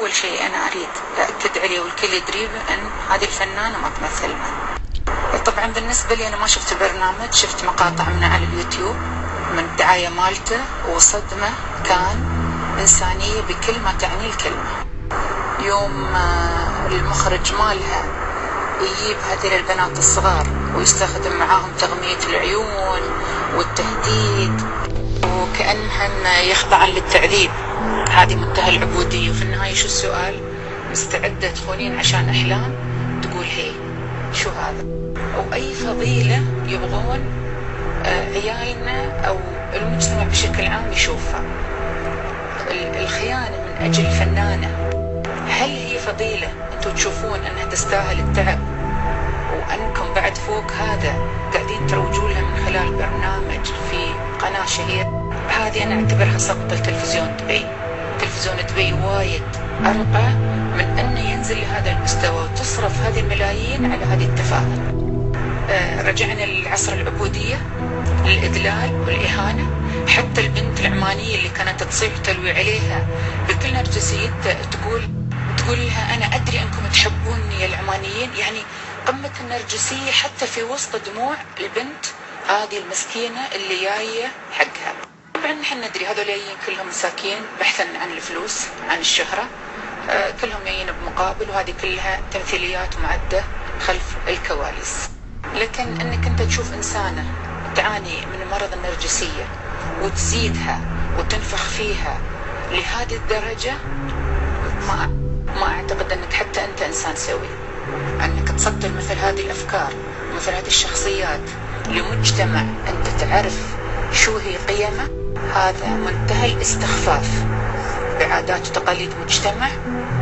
أول شيء أنا أريد أكد عليه والكل يدري أن هذه الفنانة ما تمثلنا. طبعا بالنسبة لي أنا ما شفت برنامج، شفت مقاطع منه على اليوتيوب من الدعاية مالته، وصدمة كان إنسانية بكل ما تعني الكلمة. يوم المخرج مالها يجيب هذه البنات الصغار ويستخدم معاهم تغمية العيون والتهديد وكأنهن يخضعن للتعذيب، هذه منتهى العبودية. وفي النهاية شو السؤال؟ مستعدة تخونين عشان أحلام؟ تقول هي شو هذا؟ أو أي فضيلة يبغون عيالنا أو المجتمع بشكل عام يشوفها؟ الخيانة من أجل فنانة، هل هي فضيلة أنتم تشوفون أنها تستاهل التعب وأنكم بعد فوق هذا قاعدين تروجوا لها من خلال برنامج في قناة شهيرة؟ هذه أنا أعتبرها سقط التلفزيون دبي. تلفزيون دبي وايد أرقى من أنه ينزل لهذا المستوى وتصرف هذه الملايين على هذه التفاهة. رجعنا للعصر العبودية، للإذلال والإهانة. حتى البنت العمانية اللي كانت تصيح تلوي عليها بكل نرجسيتها تقول لها أنا أدري أنكم تحبوني يا العمانيين، يعني قمة النرجسية حتى في وسط دموع البنت هذه المسكينة اللي جاية حقها. طبعا نحن ندري هذول جايين كلهم مساكين بحثا عن الفلوس، عن الشهرة، كلهم جايين بمقابل، وهذه كلها تمثيليات معدة خلف الكواليس. لكن أنك أنت تشوف إنسانة تعاني من مرض النرجسية وتزيدها وتنفخ فيها لهذه الدرجة، ما أعتقد أنك حتى أنت إنسان سوي. أنك تصدر مثل هذه الأفكار مثل هذه الشخصيات لمجتمع أنت تعرف شو هي قيمه، هذا منتهى الاستخفاف بعادات وتقاليد مجتمع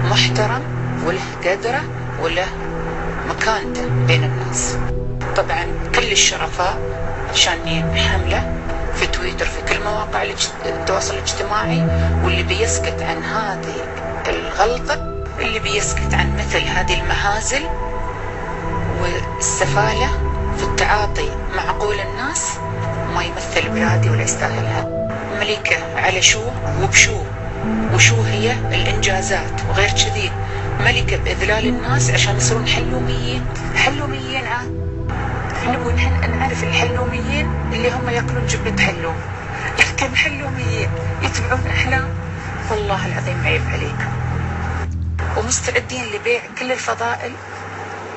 محترم وله قدره وله مكانته بين الناس. طبعا كل الشرفاء شانين حملة في تويتر في كل مواقع التواصل الاجتماعي، واللي بيسكت عن هذه الغلطة، اللي بيسكت عن مثل هذه المهازل والسفالة في التعاطي مع عقول الناس ما يمثل بلادي ولا يستاهلها. ملكة على شو وبشو، وشو هي الإنجازات، وغير كذي ملكة بإذلال الناس عشان يصيرون حلوميين. حلوميين عاد نبغى نحن نعرف الحلوميين اللي هم ياكلون جبنة حلوم، لكن حلوميين يتبعون أحلام، والله العظيم عيب عليكم. ومستعدين لبيع كل الفضائل،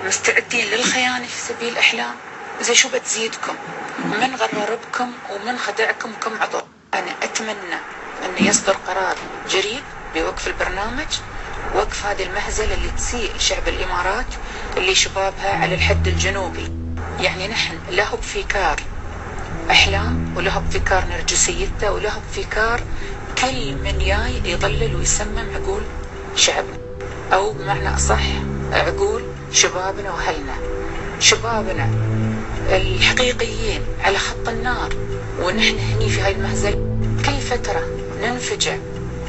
مستعدين للخيانة في سبيل أحلام. زي شو بتزيدكم؟ من غرر بكم ومن خدعكم كم عضو. أنا أتمنى أن يصدر قرار جريء بوقف البرنامج، وقف هذه المهزلة اللي تسيء شعب الإمارات اللي شبابها على الحد الجنوبي. يعني نحن له بفكار أحلام وله بفكار نرجسيته وله بفكار كل من جاي يضلل ويسمم عقول شعبنا، أو بمعنى أصح عقول شبابنا وأهلنا. شبابنا الحقيقيين على خط النار، ونحن هني في هاي المهزلة كل فترة ننفجع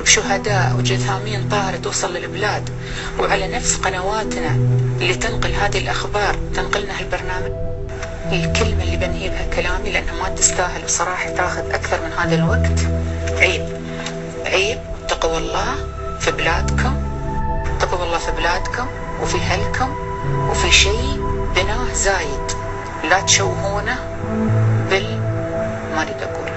بشهداء وجثامين طاهرة توصل للبلاد، وعلى نفس قنواتنا اللي تنقل هذه الأخبار تنقلنا هالبرنامج. الكلمة اللي بنهي بها كلامي لأنها ما تستاهل بصراحة تاخذ أكثر من هذا الوقت. عيب عيب. اتقوا الله في بلادكم، اتقوا الله في بلادكم وفي أهلكم، وفي شيء بناه زايد لا تشوهونه ما أريد أقول.